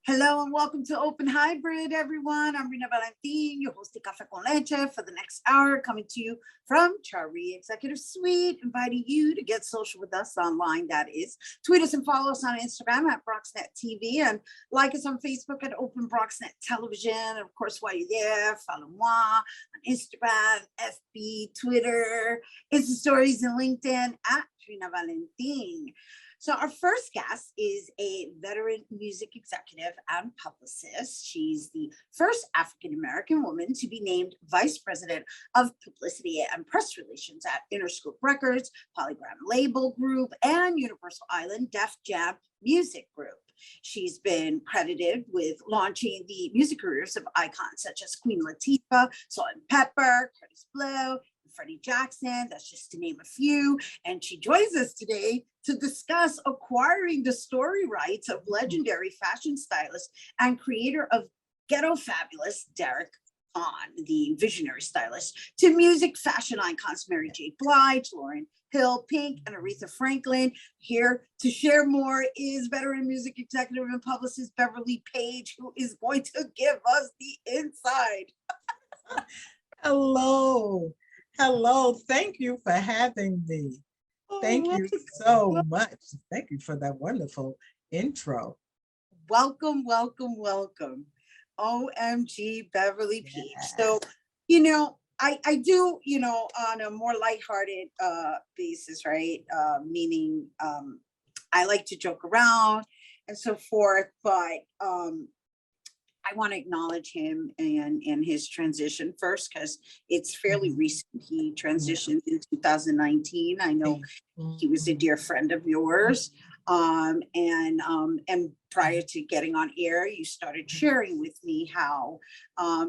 Hello and welcome to Open Hybrid, everyone. I'm Rina Valentin, your host of Café con Leche for the next hour, coming to you from Chari Executive Suite, inviting you to get social with us online, that is. Tweet us and follow us on Instagram at BroxNet TV and like us on Facebook at Open BroxNet Television. And of course, while you're there, follow moi on Instagram, FB, Twitter, Insta Stories, and LinkedIn at Rina Valentin. So our first guest is a veteran music executive and publicist. She's the first African-American woman to be named Vice President of Publicity and Press Relations at Interscope Records, Polygram Label Group, and Universal Island Def Jam Music Group. She's been credited with launching the music careers of icons such as Queen Latifah, Salt-N-Pepa, Curtis Blow, Freddie Jackson, that's just to name a few. And she joins us today to discuss acquiring the story rights of legendary fashion stylist and creator of Ghetto Fabulous, Derek Kahn, the visionary stylist, to music fashion icons Mary J. Blige, Lauryn Hill, Pink, and Aretha Franklin. Here to share more is veteran music executive and publicist Beverly Paige, who is going to give us the inside. Hello. Hello, thank you for having me. Thank you so much. Thank you for that wonderful intro. Welcome, welcome, welcome. OMG, Beverly Peach. Yeah. So, I do, on a more lighthearted basis, right? Meaning I like to joke around and so forth, but I want to acknowledge him and his transition first, because it's fairly recent. He transitioned in 2019. I know he was a dear friend of yours. And prior to getting on air, you started sharing with me how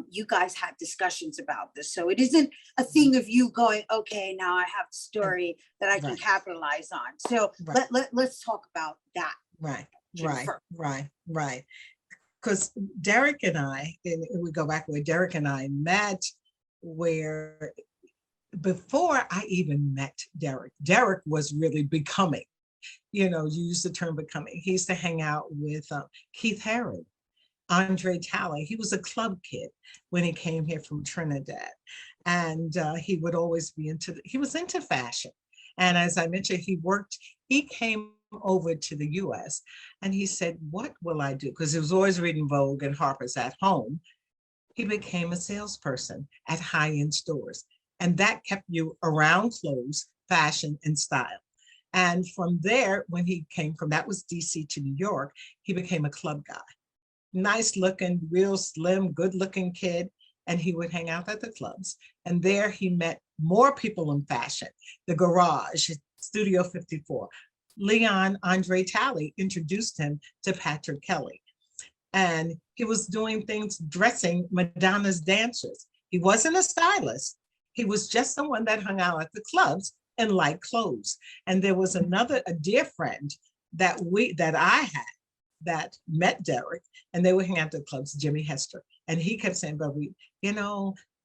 you guys had discussions about this. So it isn't a thing of you going, okay, now I have a story that I can capitalize on. So let's talk about that. Right. Because Derek and I, and we go back where Derek and I met, where before I even met Derek was really becoming, you use the term becoming. He used to hang out with Keith Haring, Andre Talley. He was a club kid when he came here from Trinidad. And he would always be he was into fashion. And as I mentioned, he came over to the US and he said, what will I do? Because he was always reading Vogue and Harper's at home. He became a salesperson at high-end stores. And that kept you around clothes, fashion, and style. And from there, when he came from, that was DC to New York, he became a club guy. Nice looking, real slim, good looking kid. And he would hang out at the clubs. And there he met more people in fashion, the Garage, Studio 54. Leon Andre Talley introduced him to Patrick Kelly. And he was doing things, dressing Madonna's dancers. He wasn't a stylist. He was just someone that hung out at the clubs and liked clothes. And there was a dear friend that I had that met Derek, and they would hang out at the clubs, Jimmy Hester. And he kept saying, but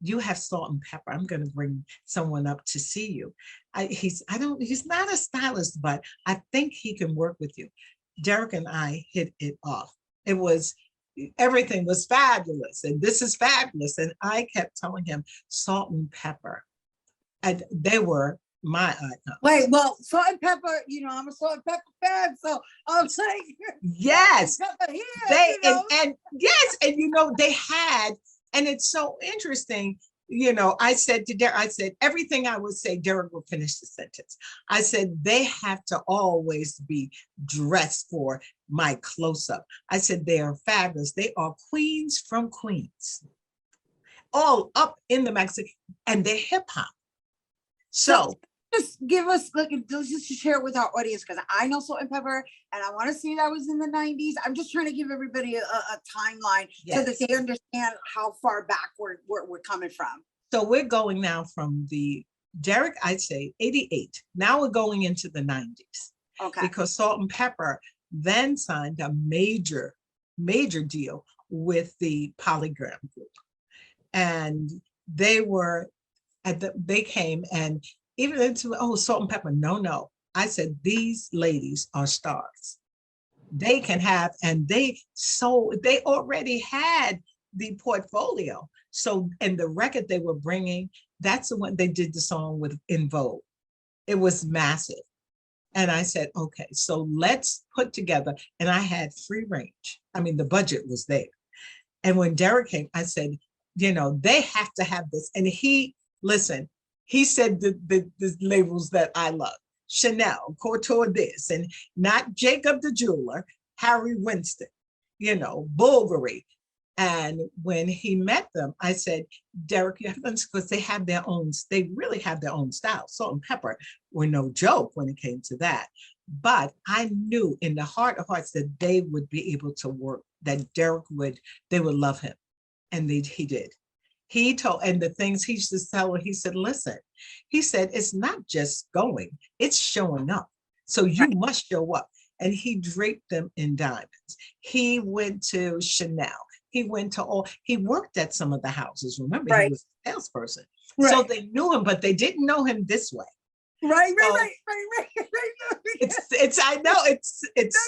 you have Salt-N-Pepa. I'm going to bring someone up to see you. He's not a stylist, but I think he can work with you. Derek and I hit it off. Everything was fabulous, and this is fabulous. And I kept telling him Salt-N-Pepa, and they were my icons. Wait, well, Salt-N-Pepa, I'm a Salt-N-Pepa fan, so I'll say yes, here, and yes, and they had. And it's so interesting, I said to Derek, everything I would say, Derek would finish the sentence. I said, they have to always be dressed for my close-up. I said, they are fabulous. They are queens from Queens, all up in the magazine, and they're hip hop. So just give us, just to share it with our audience, because I know Salt-N-Pepa, and I want to see that was in the 90s. I'm just trying to give everybody a timeline so that they understand how far back we're coming from. So we're going now from the Derek, I'd say 88. Now we're going into the 90s. Okay. Because Salt-N-Pepa then signed a major deal with the Polygram Group. And they came and even into, Salt-N-Pepa, no. I said, these ladies are stars. they can have, and they already had the portfolio. So, and the record they were bringing, that's the one they did the song with In Vogue. It was massive. And I said, okay, so let's put together, and I had free range. I mean, the budget was there. And when Derek came, I said, they have to have this. And listen, he said the labels that I love: Chanel, Couture this, and not Jacob the jeweler, Harry Winston, Bulgari. And when he met them, I said, Derek, you have to understand, because they really have their own style. Salt and Pepper were no joke when it came to that. But I knew in the heart of hearts that they would be able to work, that they would love him. And he did. He told, and the things he used to tell her, he said, listen, he said, it's not just going, it's showing up. So you must show up. And he draped them in diamonds. He went to Chanel. He worked at some of the houses. Remember, he was a salesperson. Right. So they knew him, but they didn't know him this way. Right. I know, it's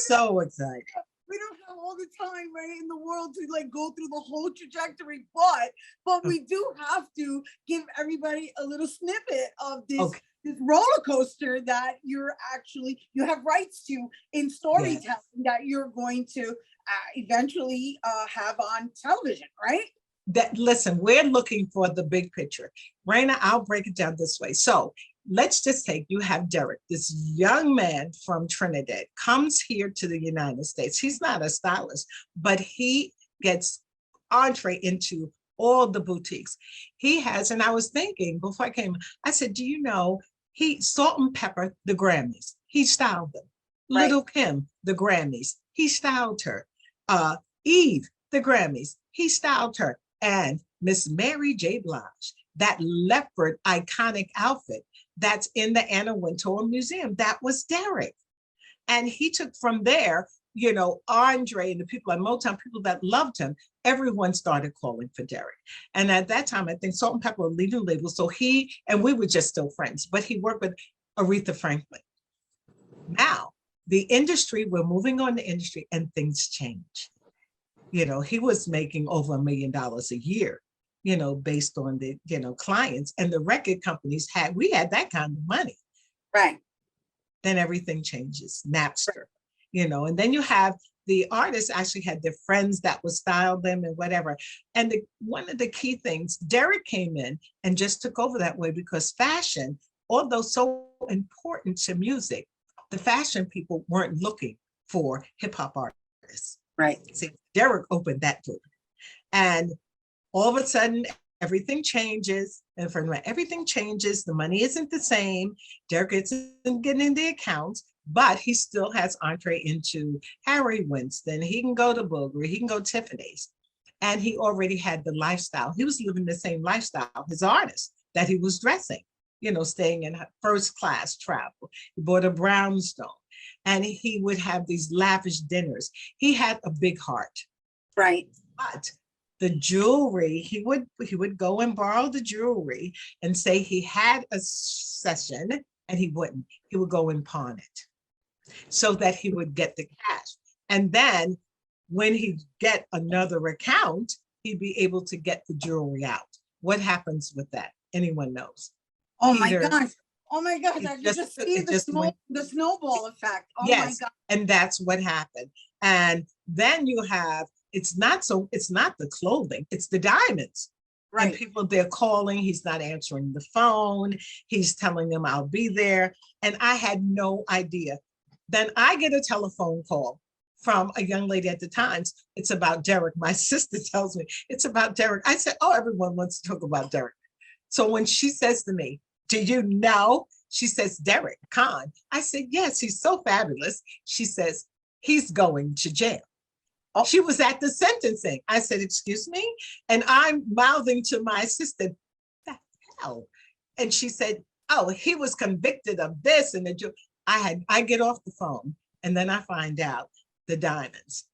so exciting. We don't have all the time, right, in the world to go through the whole trajectory, but we do have to give everybody a little snippet of this. Okay. This roller coaster that you have rights to in storytelling, that you're going to eventually have on television, right? Listen, we're looking for the big picture. Raina, I'll break it down this way. So let's just you have Derek, this young man from Trinidad, comes here to the United States. He's not a stylist, but he gets entree into all the boutiques. He has, and I was thinking before I came, I said, do you know, Salt and Pepper, the Grammys, he styled them. Right. Little Kim, the Grammys, he styled her. Eve, the Grammys, he styled her. And Miss Mary J. Blige, that leopard iconic outfit that's in the Anna Wintour Museum, that was Derek. And he took from there, Andre and the people at Motown, people that loved him, everyone started calling for Derek. And at that time, I think Salt and Pepper were leading labels. So and we were just still friends, but he worked with Aretha Franklin. Now, the industry, we're moving on the industry, and things change. He was making over $1 million a year, based on the, clients, and the record companies we had that kind of money. Right. Then everything changes, Napster, and then you have the artists actually had their friends that would style them and whatever. And one of the key things, Derek came in and just took over that way, because fashion, although so important to music, the fashion people weren't looking for hip hop artists. Right. See, Derek opened that door. And all of a sudden, everything changes. And everything changes. The money isn't the same. Derek isn't getting the accounts, but he still has entree into Harry Winston. He can go to Bulgari. He can go to Tiffany's. And he already had the lifestyle. He was living the same lifestyle, his artist, that he was dressing, staying in first class travel. He bought a brownstone. And he would have these lavish dinners. He had a big heart. Right. But the jewelry, he would go and borrow the jewelry and say he had a session, and he wouldn't. He would go and pawn it so that he would get the cash. And then when he'd get another account, he'd be able to get the jewelry out. What happens with that? Anyone knows? Oh my gosh. Oh my gosh, I can just see the snowball effect. Oh yes, my God. And that's what happened. And then you have, it's not the clothing, it's the diamonds. Right. And people, they're calling, he's not answering the phone. He's telling them I'll be there. And I had no idea. Then I get a telephone call from a young lady at the Times. It's about Derek. My sister tells me it's about Derek. I said, oh, everyone wants to talk about Derek. So when she says to me, do you know? She says, Derek Khan. I said, yes, he's so fabulous. She says, he's going to jail. Oh. She was at the sentencing. I said, excuse me? And I'm mouthing to my assistant, the hell? And she said, oh, he was convicted of this. And I get off the phone, and then I find out the diamonds.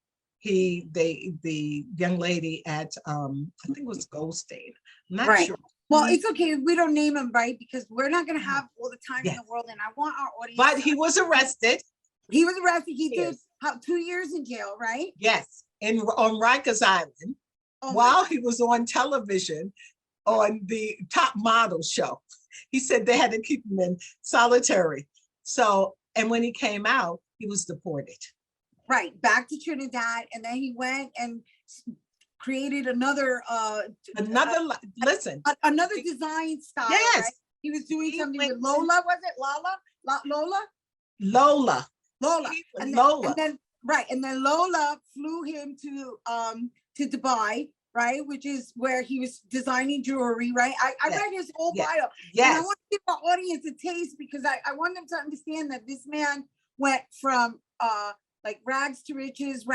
The young lady at, I think it was Goldstein. I'm not sure. Well, it's okay if we don't name him, right? Because we're not going to have all the time in the world, and I want our audience. But he was arrested. He was arrested. He did how 2 years in jail, right? Yes, on Rikers Island, Oh while he was on television on the Top Model show. He said they had to keep him in solitary. So, and when he came out, he was deported. Right, back to Trinidad, and then he went and created another listen, another design style. yes, right? He was doing he something went with Lola. Was it Lola? Lola. Lola. And then, Lola. and then right, and then Lola flew him to Dubai, right, which is where he was designing jewelry, right? I Yes. read his whole Yes. bio, Yes. and I want to give our audience a taste because I want them to understand that this man went from like rags to riches.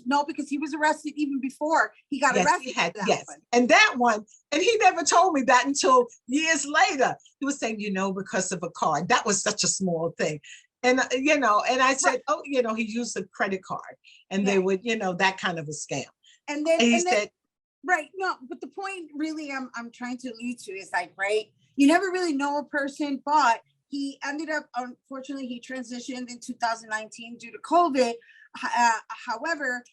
No, because he was arrested even before he got Yes, arrested. he had, for that yes. one. And that one, and he never told me that until years later. He was saying, because of a card. That was such a small thing. And, and I said, oh, he used a credit card and they would, that kind of a scam. And then, he said, right, no, but the point really I'm trying to allude to is like, right, you never really know a person, but he ended up, unfortunately, he transitioned in 2019 due to COVID. However,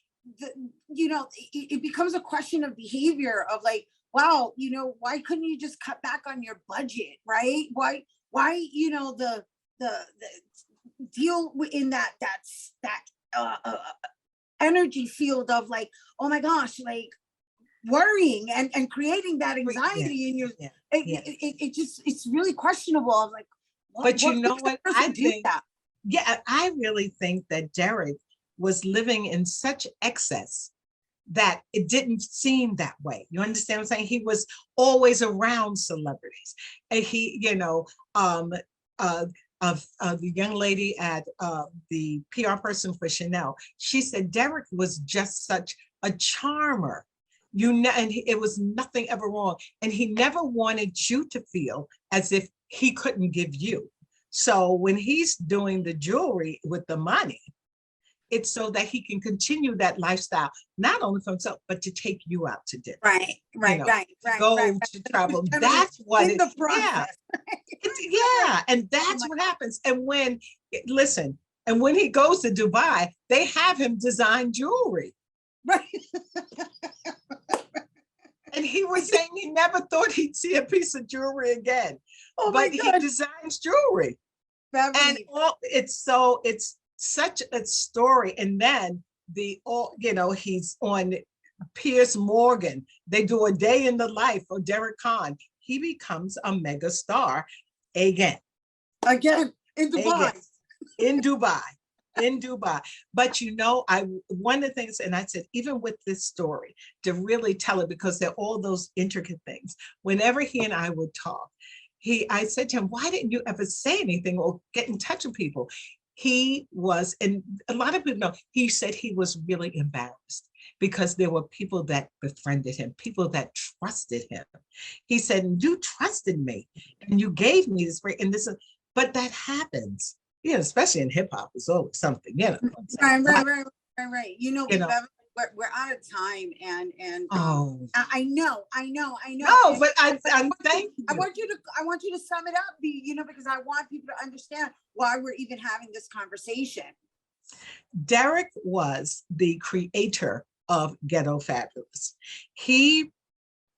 it becomes a question of behavior of like, wow, why couldn't you just cut back on your budget, right? Why, the deal in that energy field of like, oh my gosh, like worrying and creating that anxiety in you. It's really questionable. I'm like, but you know what? I think, that? I really think that Derek was living in such excess that it didn't seem that way. You understand what I'm saying? He was always around celebrities. And he, the young lady at the PR person for Chanel, she said Derek was just such a charmer. It was nothing ever wrong. And he never wanted you to feel as if he couldn't give you. So when he's doing the jewelry with the money, it's so that he can continue that lifestyle, not only for himself, but to take you out to dinner. Right. Go to travel. That's what in the process. And that's what happens. And when he goes to Dubai, they have him design jewelry. Right. And he was saying he never thought he'd see a piece of jewelry again. But he designs jewelry. Beverly. And it's such a story. And then he's on Piers Morgan. They do a day in the life of Derek Khan. He becomes a mega star again in Dubai. In Dubai. But one of the things, and I said, even with this story, to really tell it, because there are all those intricate things, whenever he and I would talk, I said to him, why didn't you ever say anything or get in touch with people? He was, and a lot of people know, he said he was really embarrassed because there were people that befriended him, people that trusted him. He said, you trusted me and you gave me this break, and but that happens, especially in hip hop, it's always something, Right. We're out of time, and I know. No, but I'm thank you. I want you to sum it up, because I want people to understand why we're even having this conversation. Derek was the creator of Ghetto Fabulous. He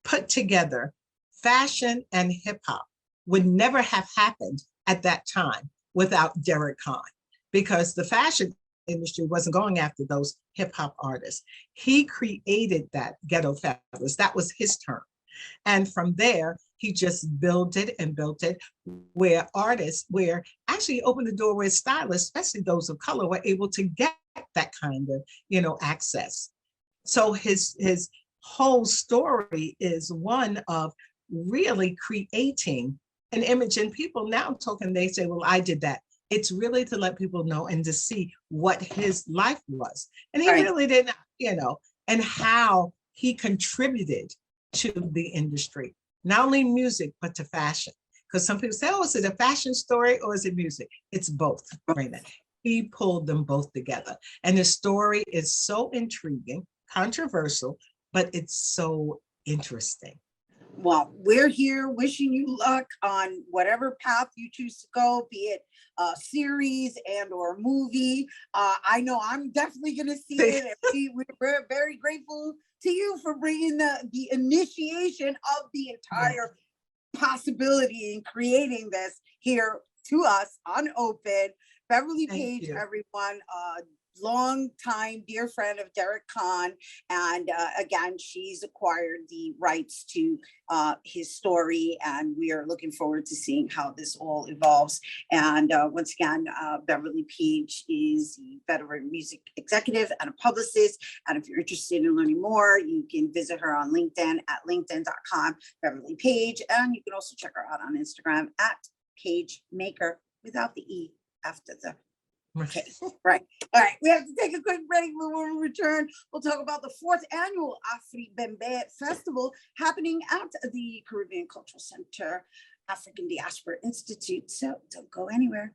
put together fashion and hip hop. Would never have happened at that time without Derek Khan, because the fashion industry wasn't going after those hip hop artists. He created that Ghetto Fabulous. That was his term. And from there, he just built it, where actually opened the door where stylists, especially those of color, were able to get that kind of, access. So his whole story is one of really creating an image. And people now talking, they say, well, I did that. It's really to let people know and to see what his life was. And he really didn't, and how he contributed to the industry, not only music, but to fashion. Because some people say, oh, is it a fashion story or is it music? It's both, Raina. He pulled them both together. And the story is so intriguing, controversial, but it's so interesting. Well, we're here wishing you luck on whatever path you choose to go, be it a series and or movie. I know I'm definitely going to see it. And we're very grateful to you for bringing the initiation of the entire possibility in creating this here to us on Open. Beverly Paige, everyone, long time dear friend of Derek Kahn, and again, she's acquired the rights to his story, and we are looking forward to seeing how this all evolves. And once again, Beverly Paige is the veteran music executive and a publicist, and if you're interested in learning more, you can visit her on LinkedIn at linkedin.com Beverly Paige, and you can also check her out on Instagram at Paige Maker without the E after the okay, right. All right, we have to take a quick break, but when we return, we'll talk about the 4th annual Afri Bembe Festival happening at the Caribbean Cultural Center African Diaspora Institute. So don't go anywhere.